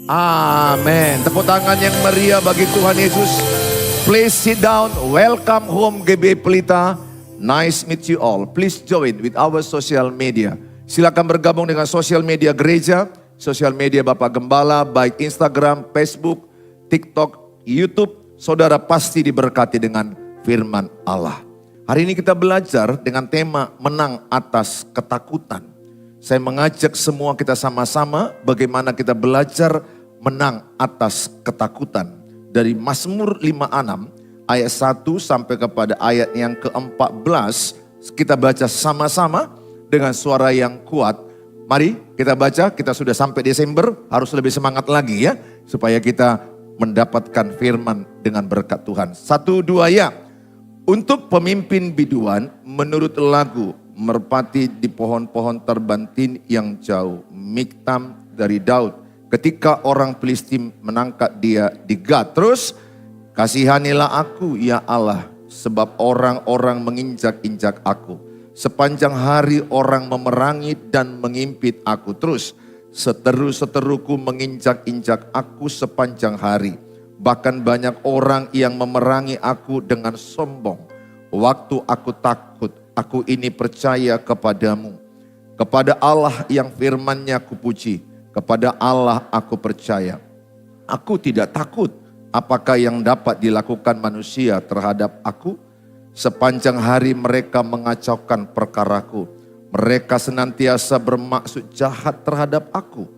Amin. Tepuk tangan yang meriah bagi Tuhan Yesus. Please sit down. Welcome home GB Pelita. Nice meet you all. Please join with our social media. Silakan bergabung dengan sosial media gereja, sosial media Bapak Gembala, baik Instagram, Facebook, TikTok, YouTube. Saudara pasti diberkati dengan firman Allah. Hari ini kita belajar dengan tema menang atas ketakutan. Saya mengajak semua kita sama-sama bagaimana kita belajar menang atas ketakutan. Dari Mazmur 56 ayat 1 sampai kepada ayat yang ke-14. Kita baca sama-sama dengan suara yang kuat. Mari kita baca, kita sudah sampai Desember, harus lebih semangat lagi ya. Supaya kita mendapatkan firman dengan berkat Tuhan. 1, 2 ya. Untuk pemimpin biduan menurut lagu merpati di pohon-pohon terbantin yang jauh. Miktam dari Daud. Ketika orang Filistin menangkap dia di Gat. Terus, kasihanilah aku ya Allah, sebab orang-orang menginjak-injak aku. Sepanjang hari orang memerangi dan mengimpit aku. Terus, seteru-seteruku menginjak-injak aku sepanjang hari. Bahkan banyak orang yang memerangi aku dengan sombong. Waktu aku takut, aku ini percaya kepadamu. Kepada Allah yang firman-Nya kupuji. Kepada Allah aku percaya. Aku tidak takut apakah yang dapat dilakukan manusia terhadap aku. Sepanjang hari mereka mengacaukan perkaraku. Mereka senantiasa bermaksud jahat terhadap aku.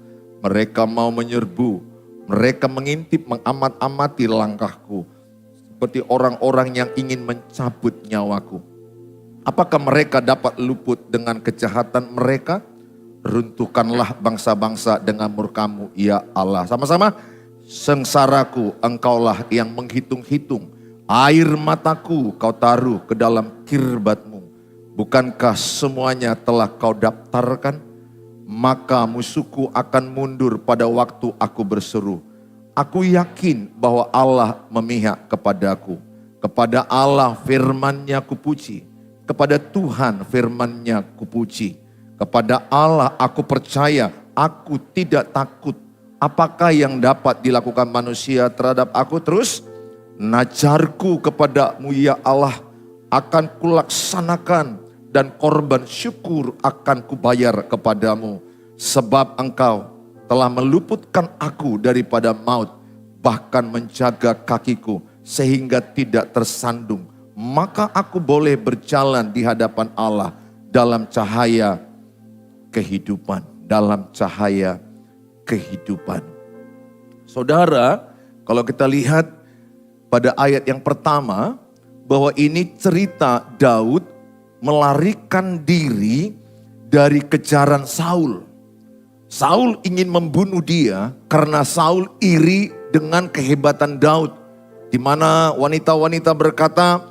Mereka mau menyerbu. Mereka mengintip mengamat-amati langkahku. Seperti orang-orang yang ingin mencabut nyawaku. Apakah mereka dapat luput dengan kejahatan mereka? Runtuhkanlah bangsa-bangsa dengan murka-Mu ya Allah. Sama-sama. Sengsaraku engkaulah yang menghitung-hitung. Air mataku kau taruh ke dalam kirbat-Mu. Bukankah semuanya telah kau daftarkan? Maka musuhku akan mundur pada waktu aku berseru. Aku yakin bahwa Allah memihak kepadaku. Kepada Allah firman-Nya kupuji. Kepada Tuhan firman-Nya kupuji. Kepada Allah aku percaya, aku tidak takut. Apakah yang dapat dilakukan manusia terhadap aku? Terus, najarku kepadamu ya Allah, akan kulaksanakan dan korban syukur akan kubayar kepadamu. Sebab engkau telah meluputkan aku daripada maut, bahkan menjaga kakiku sehingga tidak tersandung. Maka aku boleh berjalan di hadapan Allah dalam cahaya kehidupan, dalam cahaya kehidupan. Saudara, kalau kita lihat pada ayat yang pertama, bahwa ini cerita Daud melarikan diri dari kejaran Saul. Saul ingin membunuh dia karena Saul iri dengan kehebatan Daud. Di mana wanita-wanita berkata,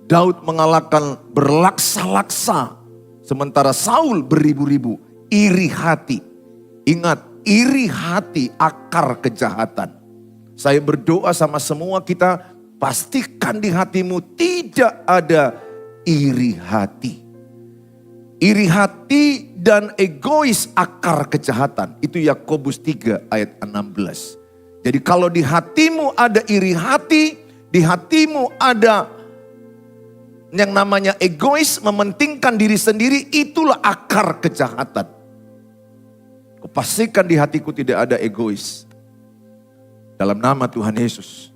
Daud mengalahkan berlaksa-laksa. Sementara Saul beribu-ribu. Iri hati. Ingat, iri hati akar kejahatan. Saya berdoa sama semua kita, pastikan di hatimu tidak ada iri hati. Iri hati dan egois akar kejahatan. Itu Yakobus 3 ayat 16. Jadi kalau di hatimu ada iri hati, di hatimu ada yang namanya egois, mementingkan diri sendiri, itulah akar kejahatan. Kupastikan di hatiku tidak ada egois. Dalam nama Tuhan Yesus.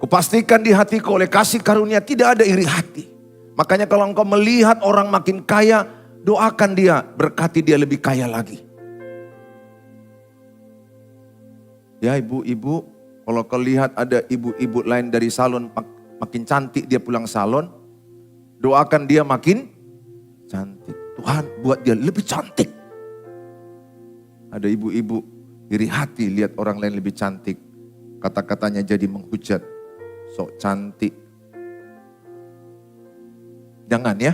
Kupastikan di hatiku oleh kasih karunia tidak ada iri hati. Makanya kalau engkau melihat orang makin kaya, doakan dia, berkati dia lebih kaya lagi. Ya ibu-ibu, kalau kau lihat ada ibu-ibu lain dari salon makin cantik dia pulang salon, doakan dia makin cantik. Tuhan buat dia lebih cantik. Ada ibu-ibu iri hati lihat orang lain lebih cantik. Kata-katanya jadi menghujat. Sok cantik. Jangan ya.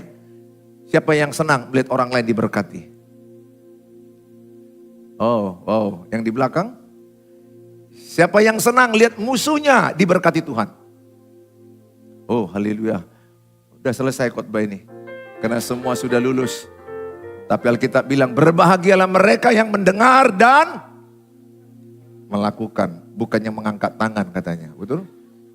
Siapa yang senang melihat orang lain diberkati? Oh, yang di belakang? Siapa yang senang lihat musuhnya diberkati Tuhan? Oh, haleluya. Udah selesai khotbah ini. Karena semua sudah lulus. Tapi Alkitab bilang berbahagialah mereka yang mendengar dan melakukan, bukannya mengangkat tangan katanya. Betul?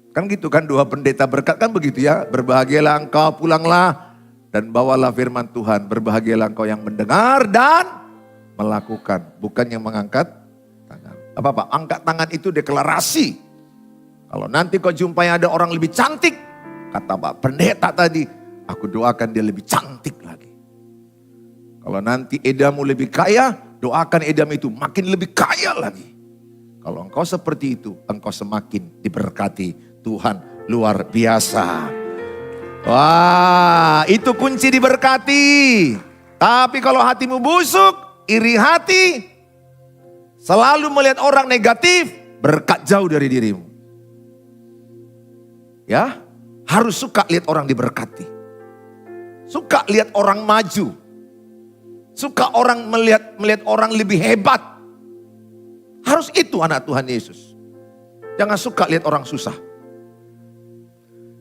Kan gitu kan, dua pendeta berkat kan begitu ya. Berbahagialah engkau, pulanglah dan bawalah firman Tuhan. Berbahagialah engkau yang mendengar dan melakukan, bukan yang mengangkat tangan. Apa-apa, angkat tangan itu deklarasi. Kalau nanti kau jumpai ada orang lebih cantik, kata Pak Pendeta tadi, aku doakan dia lebih cantik lagi. Kalau nanti edamu lebih kaya, doakan edam itu makin lebih kaya lagi. Kalau engkau seperti itu, engkau semakin diberkati Tuhan luar biasa. Wah, itu kunci diberkati. Tapi kalau hatimu busuk, iri hati, selalu melihat orang negatif, berkat jauh dari dirimu. Ya, harus suka lihat orang diberkati. Suka lihat orang maju. Suka orang melihat orang lebih hebat. Harus itu anak Tuhan Yesus. Jangan suka lihat orang susah.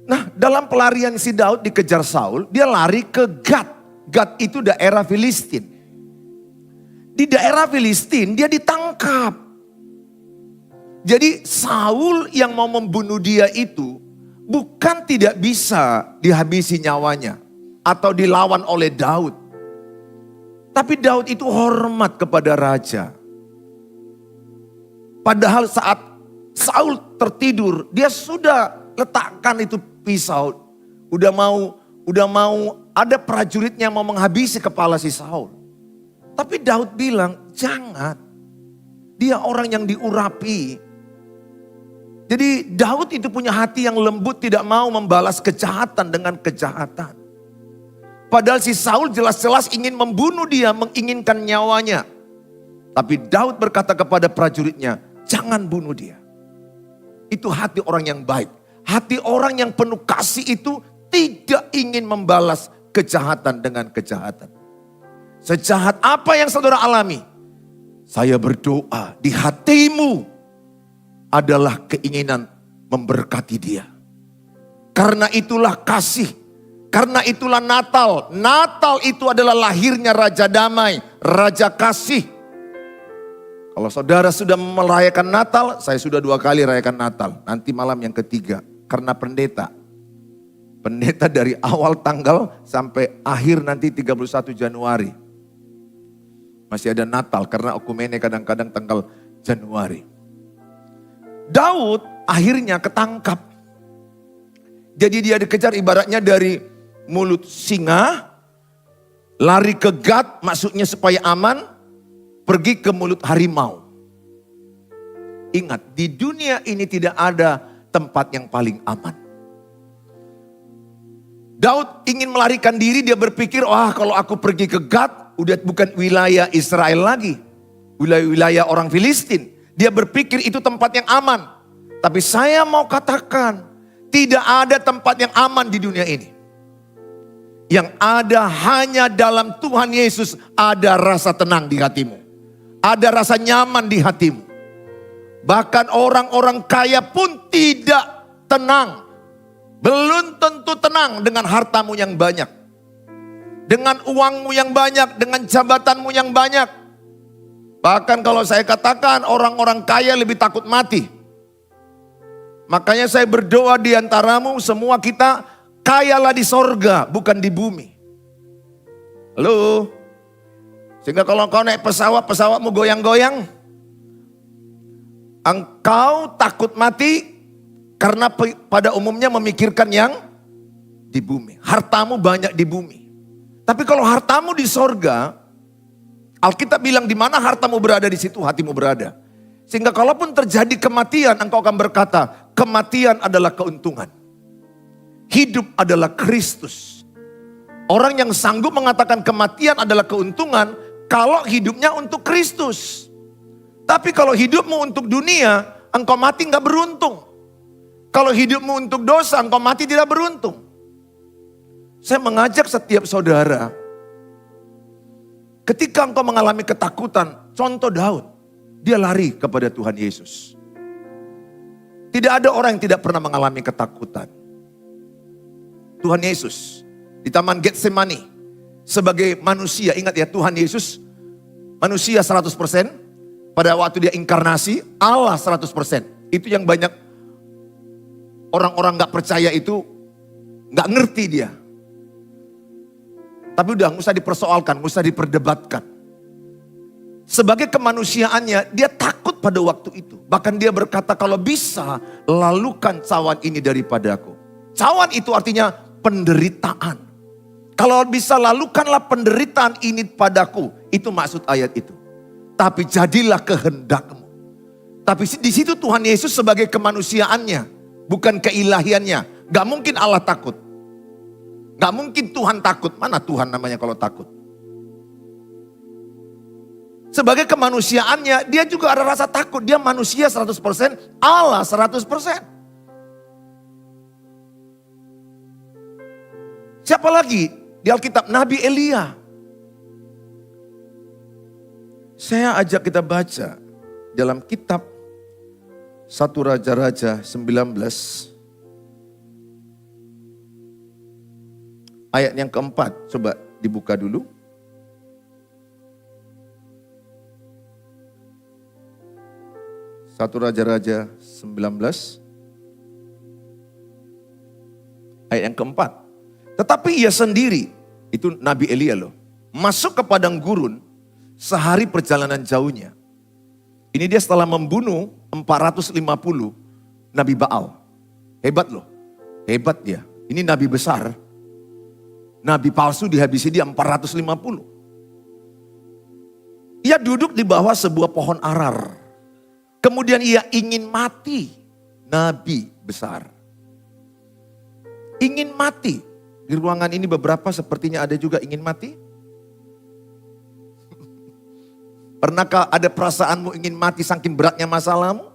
Nah, dalam pelarian si Daud dikejar Saul, dia lari ke Gad. Gad itu daerah Filistin. Di daerah Filistin dia ditangkap. Jadi Saul yang mau membunuh dia itu bukan tidak bisa dihabisi nyawanya atau dilawan oleh Daud. Tapi Daud itu hormat kepada raja. Padahal saat Saul tertidur, dia sudah letakkan itu pisau. Udah mau ada prajuritnya mau menghabisi kepala si Saul. Tapi Daud bilang, jangan. Dia orang yang diurapi. Jadi Daud itu punya hati yang lembut, tidak mau membalas kejahatan dengan kejahatan. Padahal si Saul jelas-jelas ingin membunuh dia, menginginkan nyawanya. Tapi Daud berkata kepada prajuritnya, jangan bunuh dia. Itu hati orang yang baik. Hati orang yang penuh kasih itu tidak ingin membalas kejahatan dengan kejahatan. Sejahat apa yang saudara alami? Saya berdoa di hatimu adalah keinginan memberkati dia. Karena itulah kasih. Karena itulah Natal. Natal itu adalah lahirnya Raja Damai, Raja Kasih. Kalau saudara sudah merayakan Natal, saya sudah 2 kali rayakan Natal. Nanti malam yang ketiga. Karena pendeta. Pendeta dari awal tanggal sampai akhir nanti 31 Januari. Masih ada Natal karena okumene kadang-kadang tanggal Januari. Daud akhirnya ketangkap. Jadi dia dikejar ibaratnya dari mulut singa. Lari ke Gad maksudnya supaya aman. Pergi ke mulut harimau. Ingat, di dunia ini tidak ada tempat yang paling aman. Daud ingin melarikan diri, dia berpikir, wah kalau aku pergi ke Gad, udah bukan wilayah Israel lagi. Wilayah orang Filistin. Dia berpikir itu tempat yang aman. Tapi saya mau katakan, tidak ada tempat yang aman di dunia ini. Yang ada hanya dalam Tuhan Yesus ada rasa tenang di hatimu. Ada rasa nyaman di hatimu. Bahkan orang-orang kaya pun tidak tenang. Belum tentu tenang dengan hartamu yang banyak. Dengan uangmu yang banyak, dengan jabatanmu yang banyak. Bahkan kalau saya katakan orang-orang kaya lebih takut mati. Makanya saya berdoa di antaramu semua kita kayalah di sorga, bukan di bumi. Halo? Sehingga kalau kau naik pesawat, pesawatmu goyang-goyang. Engkau takut mati karena pada umumnya memikirkan yang di bumi. Hartamu banyak di bumi. Tapi kalau hartamu di sorga, Alkitab bilang di mana hartamu berada di situ hatimu berada. Sehingga kalaupun terjadi kematian, engkau akan berkata, kematian adalah keuntungan. Hidup adalah Kristus. Orang yang sanggup mengatakan kematian adalah keuntungan, kalau hidupnya untuk Kristus. Tapi kalau hidupmu untuk dunia, engkau mati gak beruntung. Kalau hidupmu untuk dosa, engkau mati tidak beruntung. Saya mengajak setiap saudara, ketika engkau mengalami ketakutan, contoh Daud, dia lari kepada Tuhan Yesus. Tidak ada orang yang tidak pernah mengalami ketakutan. Tuhan Yesus di Taman Getsemani sebagai manusia, ingat ya Tuhan Yesus manusia 100%, Pada waktu dia inkarnasi, Allah 100%. Itu yang banyak orang-orang gak percaya itu gak ngerti dia. Tapi udah gak usah dipersoalkan, gak usah diperdebatkan. Sebagai kemanusiaannya, dia takut pada waktu itu. Bahkan dia berkata, kalau bisa lalukan cawan ini daripadaku. Cawan itu artinya penderitaan. Kalau bisa lalukanlah penderitaan ini padaku. Itu maksud ayat itu. Tapi jadilah kehendakmu. Tapi di situ Tuhan Yesus sebagai kemanusiaannya, bukan keilahiannya. Gak mungkin Allah takut. Gak mungkin Tuhan takut. Mana Tuhan namanya kalau takut? Sebagai kemanusiaannya, dia juga ada rasa takut. Dia manusia 100%, Allah 100%. Siapa lagi di Alkitab? Nabi Elia. Saya ajak kita baca dalam kitab 1 Raja-Raja 19. Ayat yang keempat, coba dibuka dulu. Satu Raja-Raja 19. Ayat yang keempat. Tetapi ia sendiri, itu Nabi Elia loh, masuk ke padang gurun sehari perjalanan jauhnya. Ini dia setelah membunuh 450 Nabi Baal. Hebat loh, hebat dia. Ini Nabi besar. Nabi palsu dihabisi dia 450. Ia duduk di bawah sebuah pohon arar. Kemudian ia ingin mati. Nabi besar. Ingin mati. Di ruangan ini beberapa sepertinya ada juga ingin mati. Pernahkah ada perasaanmu ingin mati saking beratnya masalahmu?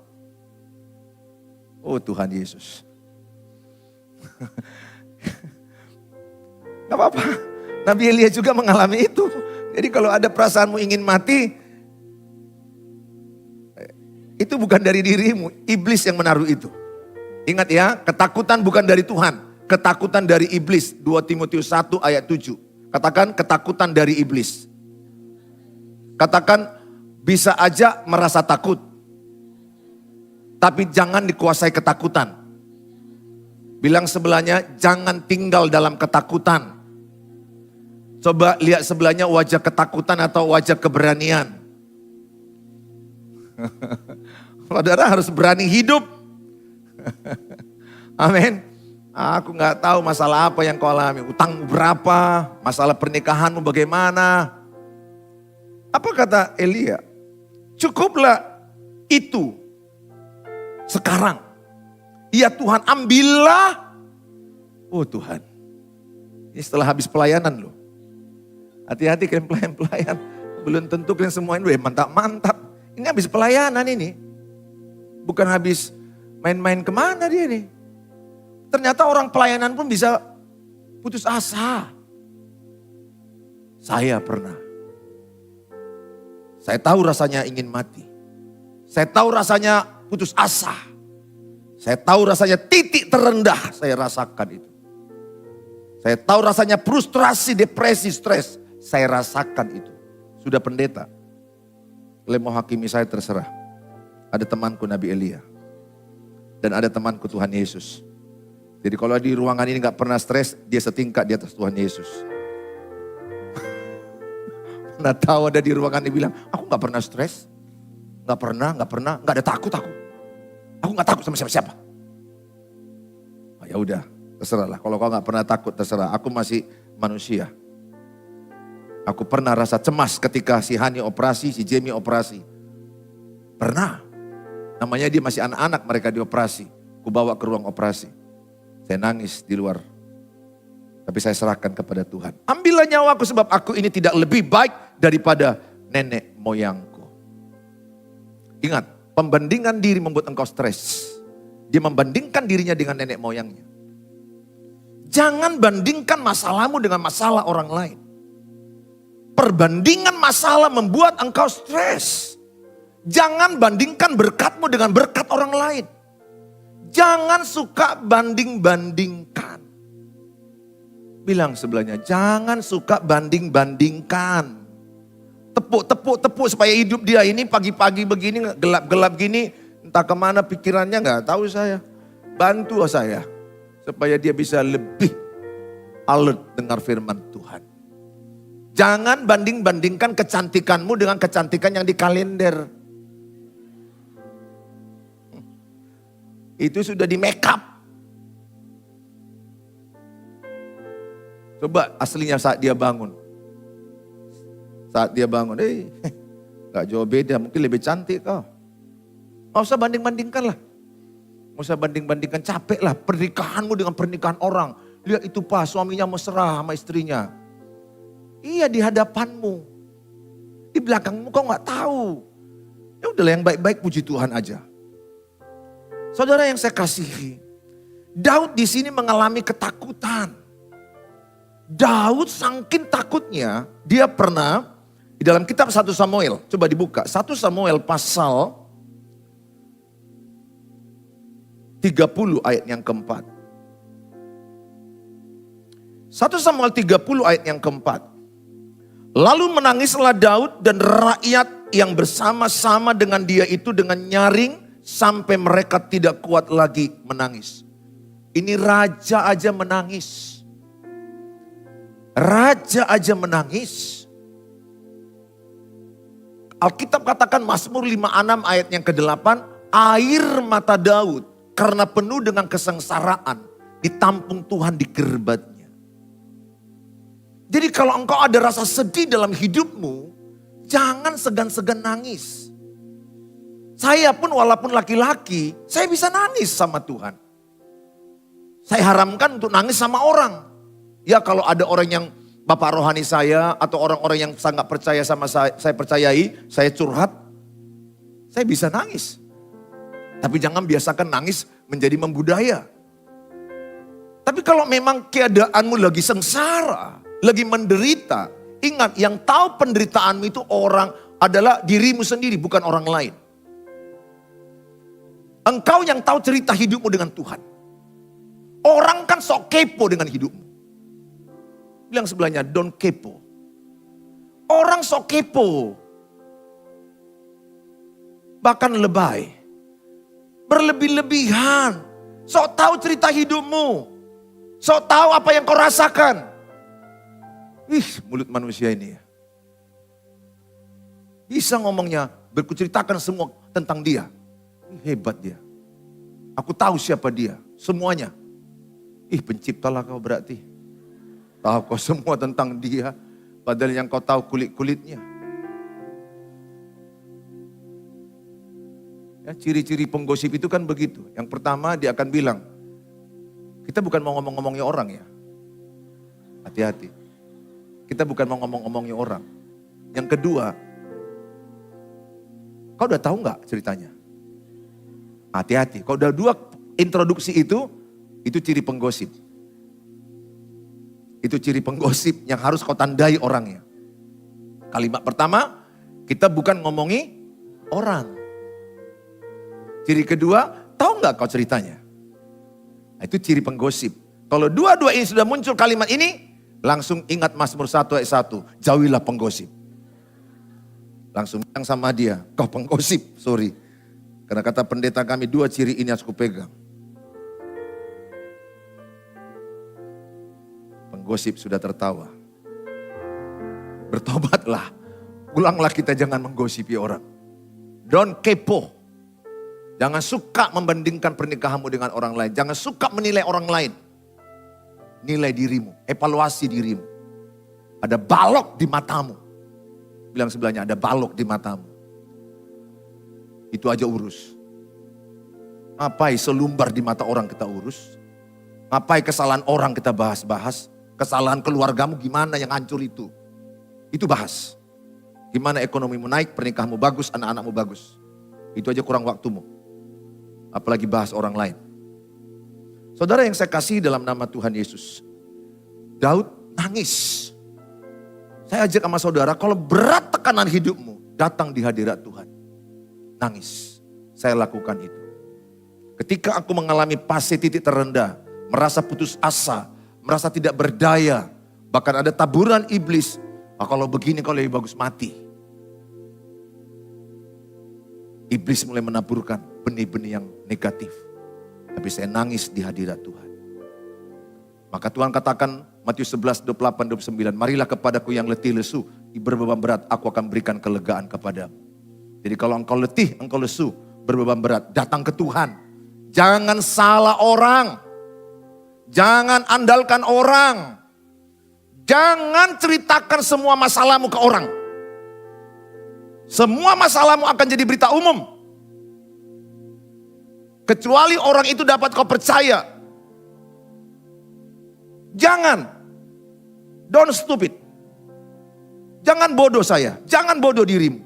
Oh Tuhan Yesus. Gak apa-apa. Nabi Elia juga mengalami itu. Jadi kalau ada perasaanmu ingin mati, itu bukan dari dirimu. Iblis yang menaruh itu. Ingat ya, ketakutan bukan dari Tuhan. Ketakutan dari iblis. 2 Timotius 1 ayat 7. Katakan ketakutan dari iblis. Katakan bisa aja merasa takut. Tapi jangan dikuasai ketakutan. Bilang sebelahnya jangan tinggal dalam ketakutan. Coba lihat sebelahnya wajah ketakutan atau wajah keberanian. Saudara harus berani hidup. Amin. Aku gak tahu masalah apa yang kau alami. Utangmu berapa? Masalah pernikahanmu bagaimana? Apa kata Elia? Cukuplah itu. Sekarang. Ya Tuhan, ambillah. Oh Tuhan. Ini setelah habis pelayanan loh. Hati-hati kalian pelayan-pelayan. Belum tentu kalian semua ini mantap-mantap. Ini habis pelayanan ini. Bukan habis main-main kemana dia nih. Ternyata orang pelayanan pun bisa putus asa. Saya pernah. Saya tahu rasanya ingin mati. Saya tahu rasanya putus asa. Saya tahu rasanya titik terendah. Saya rasakan itu. Saya tahu rasanya frustrasi, depresi, stres. Saya rasakan itu. Sudah pendeta. Kalian mau hakimi saya terserah. Ada temanku Nabi Elia. Dan ada temanku Tuhan Yesus. Jadi kalau di ruangan ini gak pernah stres, dia setingkat di atas Tuhan Yesus. Nah tahu ada di ruangan ini bilang, aku gak pernah stres. Gak pernah, gak ada takut aku. Aku gak takut sama siapa-siapa. Oh, ya udah, terserah lah. Kalau kau gak pernah takut, terserah. Aku masih manusia. Aku pernah rasa cemas ketika si Hani operasi, si Jamie operasi. Pernah. Namanya dia masih anak-anak mereka dioperasi. Ku bawa ke ruang operasi. Saya nangis di luar. Tapi saya serahkan kepada Tuhan. Ambillah nyawaku sebab aku ini tidak lebih baik daripada nenek moyangku. Ingat, pembandingan diri membuat engkau stres. Dia membandingkan dirinya dengan nenek moyangnya. Jangan bandingkan masalahmu dengan masalah orang lain. Perbandingan masalah membuat engkau stres. Jangan bandingkan berkatmu dengan berkat orang lain. Jangan suka banding-bandingkan. Bilang sebelahnya, jangan suka banding-bandingkan. Tepuk tepuk supaya hidup dia ini pagi-pagi begini, gelap-gelap gini. Entah kemana pikirannya nggak tahu saya. Bantu saya supaya dia bisa lebih alert dengar firman Tuhan. Jangan banding-bandingkan kecantikanmu dengan kecantikan yang di kalender. Itu sudah di make up. Coba aslinya saat dia bangun. Saat dia bangun, gak jauh beda, mungkin lebih cantik kau. Gak usah banding-bandingkan lah. Gak usah banding-bandingkan, capek lah pernikahanmu dengan pernikahan orang. Lihat itu Pak, suaminya mesra sama istrinya. Iya di hadapanmu. Di belakangmu kau gak tahu. Ya udahlah yang baik-baik puji Tuhan aja. Saudara yang saya kasihi, Daud di sini mengalami ketakutan. Daud saking takutnya, dia pernah di dalam kitab 1 Samuel, coba dibuka. 1 Samuel pasal 30 ayat yang keempat. 1 Samuel 30 ayat yang keempat. Lalu menangislah Daud dan rakyat yang bersama-sama dengan dia itu dengan nyaring sampai mereka tidak kuat lagi menangis. Ini raja aja menangis. Raja aja menangis. Alkitab katakan Mazmur 56 ayat yang ke-8, air mata Daud karena penuh dengan kesengsaraan ditampung Tuhan di gerbatnya. Jadi kalau engkau ada rasa sedih dalam hidupmu, jangan segan-segan nangis. Saya pun walaupun laki-laki, saya bisa nangis sama Tuhan. Saya haramkan untuk nangis sama orang. Ya kalau ada orang yang bapak rohani saya atau orang-orang yang sangat percaya sama saya percayai, saya curhat, saya bisa nangis. Tapi jangan biasakan nangis menjadi membudaya. Tapi kalau memang keadaanmu lagi sengsara, lagi menderita, ingat yang tahu penderitaanmu itu orang adalah dirimu sendiri, bukan orang lain. Engkau yang tahu cerita hidupmu dengan Tuhan. Orang kan sok kepo dengan hidupmu. Bilang sebelahnya, don't kepo. Orang sok kepo. Bahkan lebay. Berlebih-lebihan. Sok tahu cerita hidupmu. Sok tahu apa yang kau rasakan. Mulut manusia ini ya. Bisa ngomongnya, berceritakan semua tentang dia. Hebat dia. Aku tahu siapa dia, semuanya. Penciptalah kau berarti. Tahu kau semua tentang dia, padahal yang kau tahu kulit-kulitnya. Ya, ciri-ciri penggosip itu kan begitu. Yang pertama dia akan bilang, kita bukan mau ngomong-ngomongnya orang ya. Hati-hati. Kita bukan mau ngomong-ngomongnya orang. Yang kedua, kau udah tahu nggak ceritanya? Hati-hati. Kalau udah dua introduksi itu ciri penggosip. Itu ciri penggosip yang harus kau tandai orangnya. Kalimat pertama, kita bukan ngomongi orang. Ciri kedua, tahu nggak kau ceritanya? Nah, itu ciri penggosip. Kalau dua-dua ini sudah muncul kalimat ini, langsung ingat Mazmur 1 ayat 1, jauhilah penggosip. Langsung bilang sama dia, kau penggosip, sorry. Karena kata pendeta kami, 2 ciri ini harus kupegang. Penggosip sudah tertawa. Bertobatlah. Ulanglah kita jangan menggosipi orang. Don't kepo. Jangan suka membandingkan pernikahanmu dengan orang lain. Jangan suka menilai orang lain. Nilai dirimu, evaluasi dirimu. Ada balok di matamu. Bilang sebelahnya, ada balok di matamu. Itu aja urus. Ngapai selumbar di mata orang kita urus? Ngapai kesalahan orang kita bahas-bahas? Kesalahan keluargamu gimana yang hancur itu? Itu bahas. Gimana ekonomimu naik, pernikahanmu bagus, anak-anakmu bagus. Itu aja kurang waktumu. Apalagi bahas orang lain. Saudara yang saya kasih dalam nama Tuhan Yesus. Daud nangis. Saya ajak sama saudara, kalau berat tekanan hidupmu, datang di hadirat Tuhan. Nangis. Saya lakukan itu. Ketika aku mengalami fase titik terendah, merasa putus asa, merasa tidak berdaya, bahkan ada taburan iblis. Kalau begini kau lebih bagus mati. Iblis mulai menaburkan benih-benih yang negatif. Tapi saya nangis di hadirat Tuhan. Maka Tuhan katakan Matius 11, 28, 29. Marilah kepadaku yang letih lesu, berbeban berat, aku akan berikan kelegaan kepadamu. Jadi kalau engkau letih, engkau lesu, berbeban berat, datang ke Tuhan. Jangan salah orang. Jangan andalkan orang. Jangan ceritakan semua masalahmu ke orang. Semua masalahmu akan jadi berita umum. Kecuali orang itu dapat kau percaya. Jangan. Don't stupid. Jangan bodoh saya. Jangan bodoh dirimu.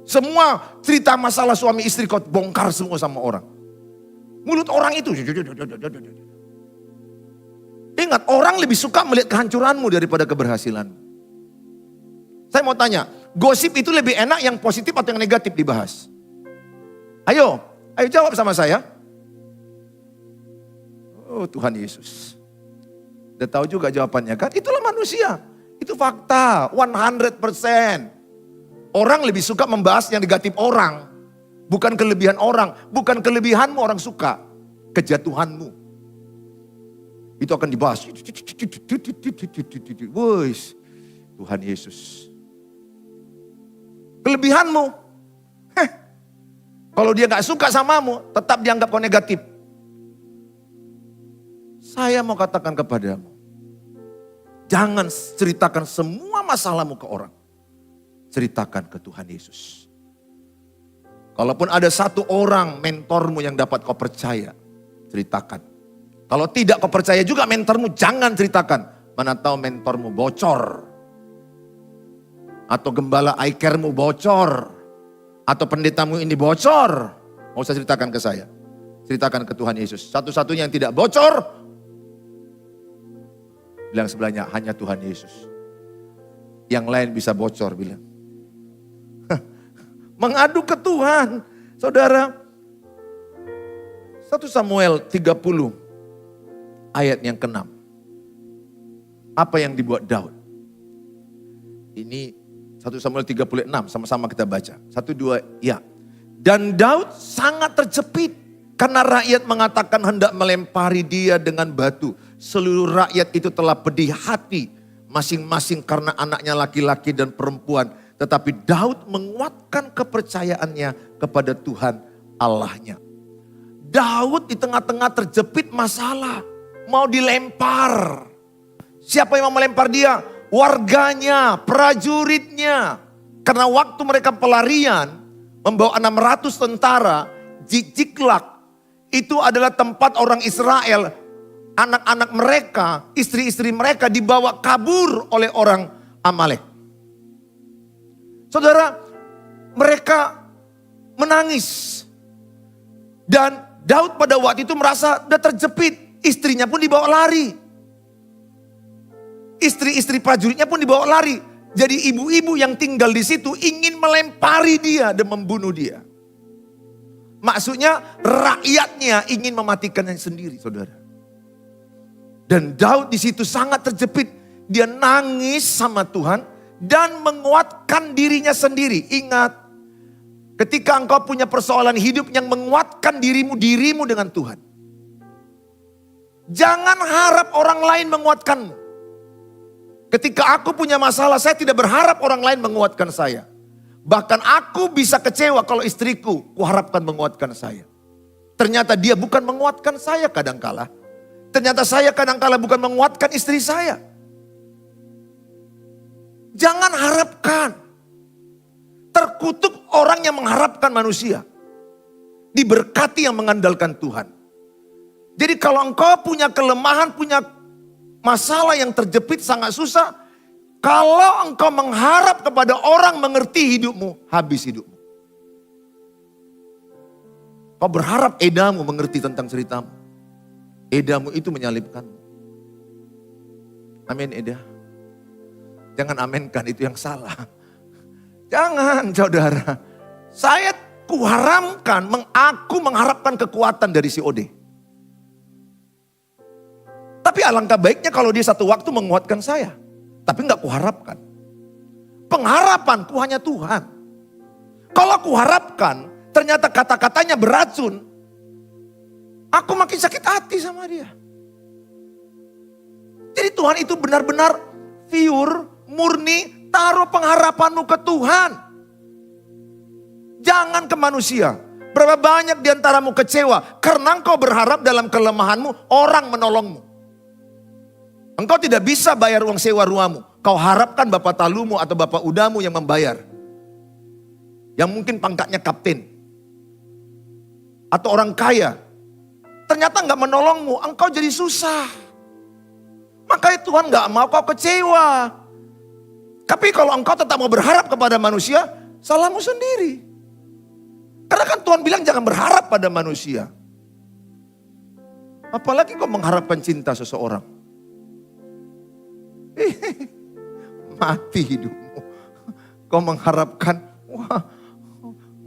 Semua cerita masalah suami istri kau bongkar semua sama orang. Mulut orang itu. Ingat, orang lebih suka melihat kehancuranmu daripada keberhasilanmu. Saya mau tanya, gosip itu lebih enak yang positif atau yang negatif dibahas? Ayo jawab sama saya. Oh Tuhan Yesus. Udah tahu juga jawabannya kan? Itulah manusia. Itu fakta, 100%. Orang lebih suka membahas yang negatif orang. Bukan kelebihan orang. Bukan kelebihanmu orang suka. Kejatuhanmu. Itu akan dibahas. Wush, Tuhan Yesus. Kelebihanmu. Kalau dia gak suka samamu, tetap dianggap kau negatif. Saya mau katakan kepadamu. Jangan ceritakan semua masalahmu ke orang. Ceritakan ke Tuhan Yesus. Kalaupun ada satu orang mentormu yang dapat kau percaya, ceritakan. Kalau tidak kau percaya juga mentormu, jangan ceritakan. Mana tahu mentormu bocor. Atau gembala iCare-mu bocor. Atau pendetamu ini bocor. Mau usah ceritakan ke saya. Ceritakan ke Tuhan Yesus. Satu-satunya yang tidak bocor. Bilang sebelahnya, hanya Tuhan Yesus. Yang lain bisa bocor, bilang. Mengadu ke Tuhan. Saudara, 1 Samuel 30 ayat yang ke-6. Apa yang dibuat Daud? Ini 1 Samuel 36, sama-sama kita baca. 1, 2, ya. Dan Daud sangat terjepit karena rakyat mengatakan hendak melempari dia dengan batu. Seluruh rakyat itu telah pedih hati masing-masing karena anaknya laki-laki dan perempuan. Tetapi Daud menguatkan kepercayaannya kepada Tuhan Allahnya. Daud di tengah-tengah terjepit masalah. Mau dilempar. Siapa yang mau melempar dia? Warganya, prajuritnya. Karena waktu mereka pelarian, membawa 600 tentara, Jiklak itu adalah tempat orang Israel, anak-anak mereka, istri-istri mereka dibawa kabur oleh orang Amalek. Saudara, mereka menangis. Dan Daud pada waktu itu merasa sudah terjepit, istrinya pun dibawa lari. Istri-istri prajuritnya pun dibawa lari. Jadi ibu-ibu yang tinggal di situ ingin melempari dia dan membunuh dia. Maksudnya rakyatnya ingin mematikannya sendiri, saudara. Dan Daud di situ sangat terjepit. Dia nangis sama Tuhan dan menguatkan dirinya sendiri. Ingat, ketika engkau punya persoalan hidup yang menguatkan dirimu dengan Tuhan. Jangan harap orang lain menguatkanmu. Ketika aku punya masalah, saya tidak berharap orang lain menguatkan saya. Bahkan aku bisa kecewa kalau istriku kuharapkan menguatkan saya. Ternyata dia bukan menguatkan saya kadangkala. Ternyata saya kadangkala bukan menguatkan istri saya. Jangan harapkan. Terkutuk orang yang mengharapkan manusia. Diberkati yang mengandalkan Tuhan. Jadi kalau engkau punya kelemahan, punya masalah yang terjepit sangat susah. Kalau engkau mengharap kepada orang mengerti hidupmu, habis hidupmu. Kau berharap edamu mengerti tentang ceritamu. Edamu itu menyalibkanmu. Amin, Eda. Jangan amenkan, itu yang salah. Jangan, saudara. Saya kuharamkan, aku mengharapkan kekuatan dari si Ode. Tapi alangkah baiknya kalau dia satu waktu menguatkan saya. Tapi enggak kuharapkan. Pengharapanku hanya Tuhan. Kalau kuharapkan, ternyata kata-katanya beracun, aku makin sakit hati sama dia. Jadi Tuhan itu benar-benar pure, murni, taruh pengharapanmu ke Tuhan. Jangan ke manusia. Berapa banyak di antaramu kecewa karena engkau berharap dalam kelemahanmu orang menolongmu. Engkau tidak bisa bayar uang sewa rumahmu. Kau harapkan bapak talumu atau bapak udamu yang membayar. Yang mungkin pangkatnya kapten. Atau orang kaya. Ternyata nggak menolongmu, engkau jadi susah. Makanya Tuhan nggak mau kau kecewa. Tapi kalau engkau tetap mau berharap kepada manusia, salahmu sendiri. Karena kan Tuhan bilang jangan berharap pada manusia. Apalagi kau mengharapkan cinta seseorang. Mati hidupmu. Kau mengharapkan, wah,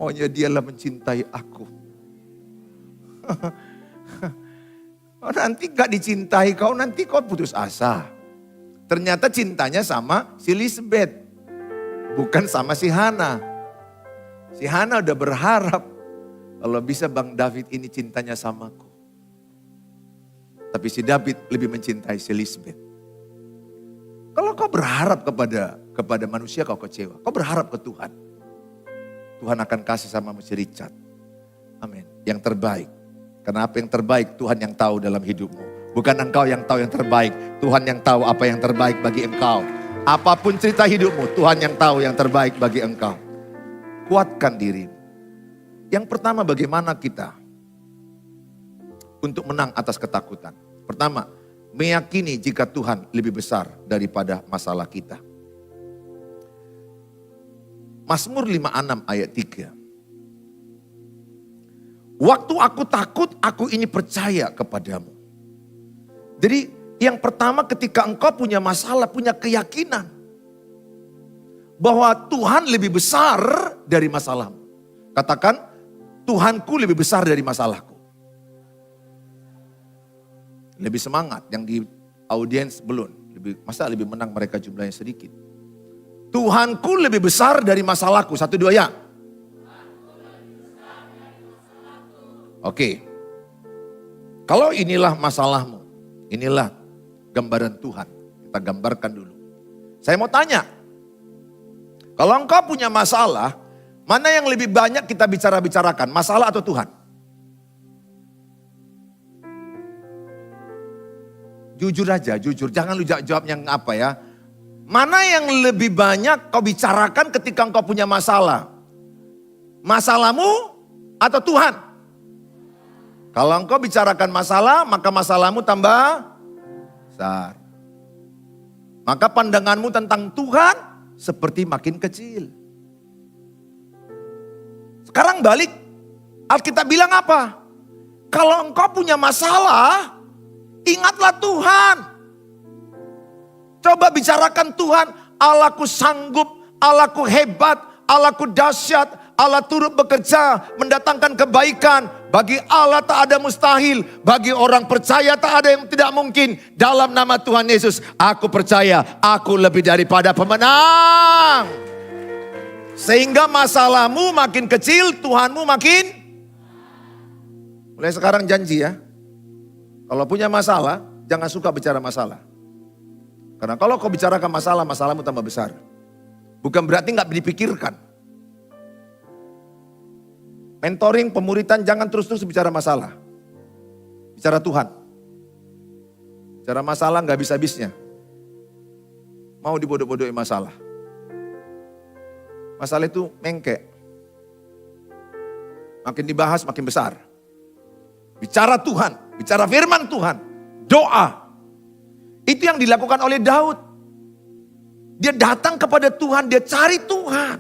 maunya dialah mencintai aku. Nanti gak dicintai kau, nanti kau putus asa. Ternyata cintanya sama si Lisbeth, bukan sama si Hana. Si Hana udah berharap, kalau bisa Bang David ini cintanya samaku. Tapi si David lebih mencintai si Lisbeth. Kalau kau berharap kepada manusia kau kecewa. Kau berharap ke Tuhan. Tuhan akan kasih sama si Richard. Amin. Yang terbaik. Karena apa yang terbaik Tuhan yang tahu dalam hidupmu. Bukan engkau yang tahu yang terbaik. Tuhan yang tahu apa yang terbaik bagi engkau. Apapun cerita hidupmu, Tuhan yang tahu yang terbaik bagi engkau. Kuatkan diri. Yang pertama, bagaimana kita untuk menang atas ketakutan. Pertama, meyakini jika Tuhan lebih besar daripada masalah kita. Mazmur 56 ayat 3. Waktu aku takut, aku ini percaya kepadamu. Jadi yang pertama ketika engkau punya masalah, punya keyakinan. Bahwa Tuhan lebih besar dari masalahmu. Katakan, Tuhanku lebih besar dari masalahku. Lebih semangat, yang di audiens belum. Masa lebih menang mereka jumlahnya sedikit. Tuhanku lebih besar dari masalahku. 1, 2 ya. Oke. Kalau inilah masalahmu. Inilah gambaran Tuhan. Kita gambarkan dulu. Saya mau tanya. Kalau engkau punya masalah, mana yang lebih banyak kita bicarakan? Masalah atau Tuhan? Jujur aja, jujur. Jangan lu jawab yang apa ya. Mana yang lebih banyak kau bicarakan ketika engkau punya masalah? Masalahmu atau Tuhan? Kalau engkau bicarakan masalah, maka masalahmu tambah besar. Maka pandanganmu tentang Tuhan seperti makin kecil. Sekarang balik, Alkitab bilang apa? Kalau engkau punya masalah, ingatlah Tuhan. Coba bicarakan Tuhan, Allahku sanggup, Allahku hebat, Allahku dahsyat, Allah turut bekerja, mendatangkan kebaikan. Bagi Allah tak ada mustahil, bagi orang percaya tak ada yang tidak mungkin. Dalam nama Tuhan Yesus, aku percaya, aku lebih daripada pemenang. Sehingga masalahmu makin kecil, Tuhanmu makin. Mulai sekarang janji ya, kalau punya masalah, jangan suka bicara masalah. Karena kalau kau bicarakan masalah, masalahmu tambah besar. Bukan berarti gak dipikirkan. Mentoring, pemuritan, jangan terus-terus bicara masalah. Bicara Tuhan. Bicara masalah gak habis-habisnya. Mau dibodoh-bodohi masalah. Masalah itu mengke. Makin dibahas makin besar. Bicara Tuhan, bicara firman Tuhan. Doa. Itu yang dilakukan oleh Daud. Dia datang kepada Tuhan, dia cari Tuhan.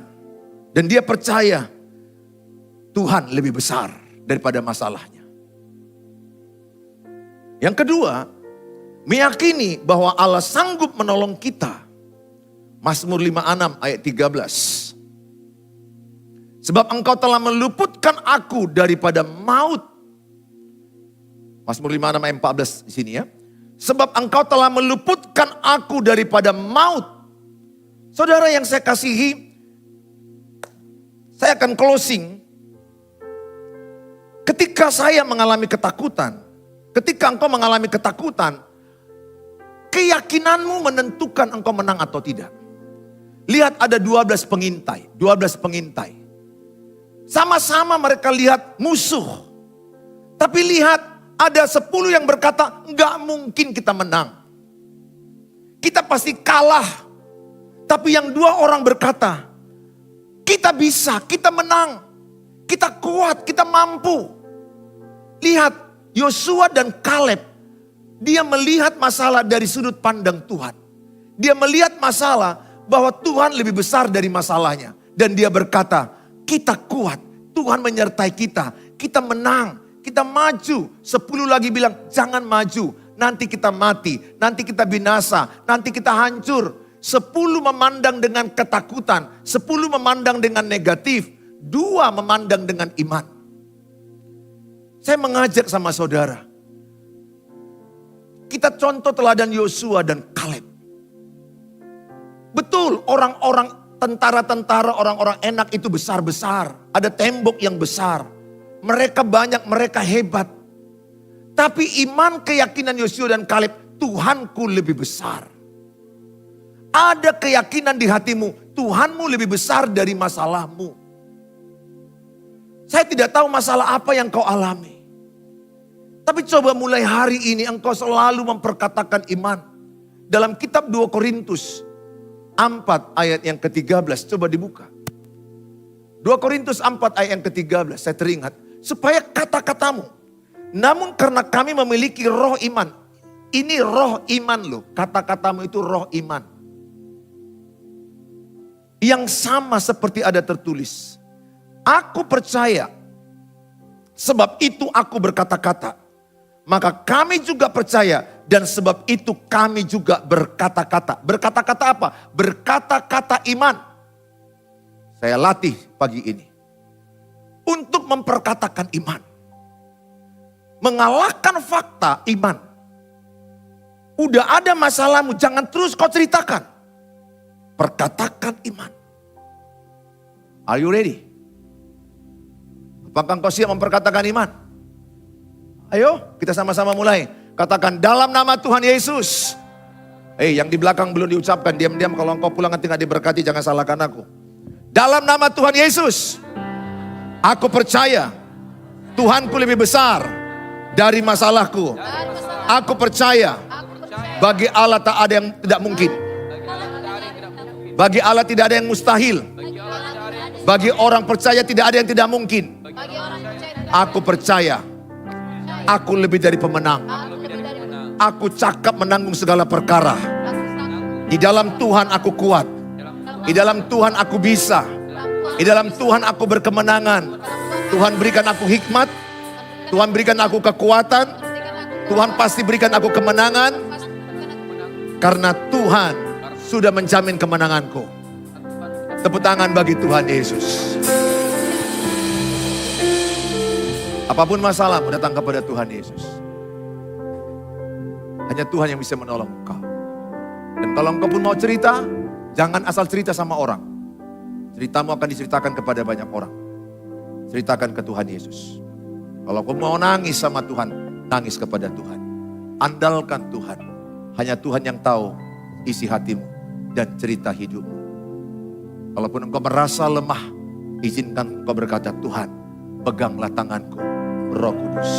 Dan dia percaya Tuhan lebih besar daripada masalahnya. Yang kedua, meyakini bahwa Allah sanggup menolong kita. Mazmur 56 ayat 13. Sebab engkau telah meluputkan aku daripada maut. Mazmur 56 ayat 14 di sini ya. Sebab engkau telah meluputkan aku daripada maut. Saudara yang saya kasihi, saya akan closing ketika saya mengalami ketakutan, ketika engkau mengalami ketakutan, keyakinanmu menentukan engkau menang atau tidak. Lihat ada 12 pengintai, 12 pengintai. Sama-sama mereka lihat musuh. Tapi lihat ada 10 yang berkata, enggak mungkin kita menang. Kita pasti kalah. Tapi yang 2 orang berkata, kita bisa, kita menang. Kita kuat, kita mampu. Lihat Yosua dan Kaleb. Dia melihat masalah dari sudut pandang Tuhan. Dia melihat masalah bahwa Tuhan lebih besar dari masalahnya. Dan dia berkata, kita kuat, Tuhan menyertai kita, kita menang, kita maju. 10 lagi bilang, jangan maju, nanti kita mati, nanti kita binasa, nanti kita hancur. 10 memandang dengan ketakutan, 10 memandang dengan negatif, 2 memandang dengan iman. Saya mengajak sama saudara, kita contoh teladan Yosua dan Kaleb. Betul, orang-orang tentara-tentara, orang-orang enak itu besar-besar. Ada tembok yang besar. Mereka banyak, mereka hebat. Tapi iman keyakinan Yosua dan Kaleb, Tuhanku lebih besar. Ada keyakinan di hatimu, Tuhanmu lebih besar dari masalahmu. Saya tidak tahu masalah apa yang kau alami. Tapi coba mulai hari ini engkau selalu memperkatakan iman. Dalam kitab 2 Korintus 4 ayat yang ke-13, coba dibuka. 2 Korintus 4 ayat yang ke-13, saya teringat. Supaya kata-katamu, namun karena kami memiliki roh iman. Ini roh iman loh, kata-katamu itu roh iman. Yang sama seperti ada tertulis. Aku percaya, sebab itu aku berkata-kata. Maka kami juga percaya dan sebab itu kami juga berkata-kata. Berkata-kata apa? Berkata-kata iman. Saya latih pagi ini. Untuk memperkatakan iman. Mengalahkan fakta iman. Udah ada masalahmu, jangan terus kau ceritakan. Perkatakan iman. Are you ready? Apakah engkau siap memperkatakan iman? Ayo kita sama-sama mulai. Katakan dalam nama Tuhan Yesus. Yang di belakang belum diucapkan, diam-diam kalau engkau pulang nanti gak diberkati, jangan salahkan aku. Dalam nama Tuhan Yesus, aku percaya Tuhanku lebih besar dari masalahku. Aku percaya bagi Allah tak ada yang tidak mungkin. Bagi Allah tidak ada yang mustahil. Bagi orang percaya tidak ada yang tidak mungkin. Aku percaya aku lebih dari pemenang. Aku cakap menanggung segala perkara. Di dalam Tuhan aku kuat. Di dalam Tuhan aku bisa. Di dalam Tuhan aku berkemenangan. Tuhan berikan aku hikmat. Tuhan berikan aku kekuatan. Tuhan pasti berikan aku kemenangan. Karena Tuhan sudah menjamin kemenanganku. Tepuk tangan bagi Tuhan Yesus. Apapun masalahmu, datang kepada Tuhan Yesus. Hanya Tuhan yang bisa menolong engkau. Dan kalau engkau pun mau cerita, jangan asal cerita sama orang. Ceritamu akan diceritakan kepada banyak orang. Ceritakan ke Tuhan Yesus. Kalau kau mau nangis sama Tuhan, nangis kepada Tuhan. Andalkan Tuhan. Hanya Tuhan yang tahu isi hatimu dan cerita hidupmu. Kalaupun engkau merasa lemah, izinkan engkau berkata, Tuhan, peganglah tanganku, Roh Kudus.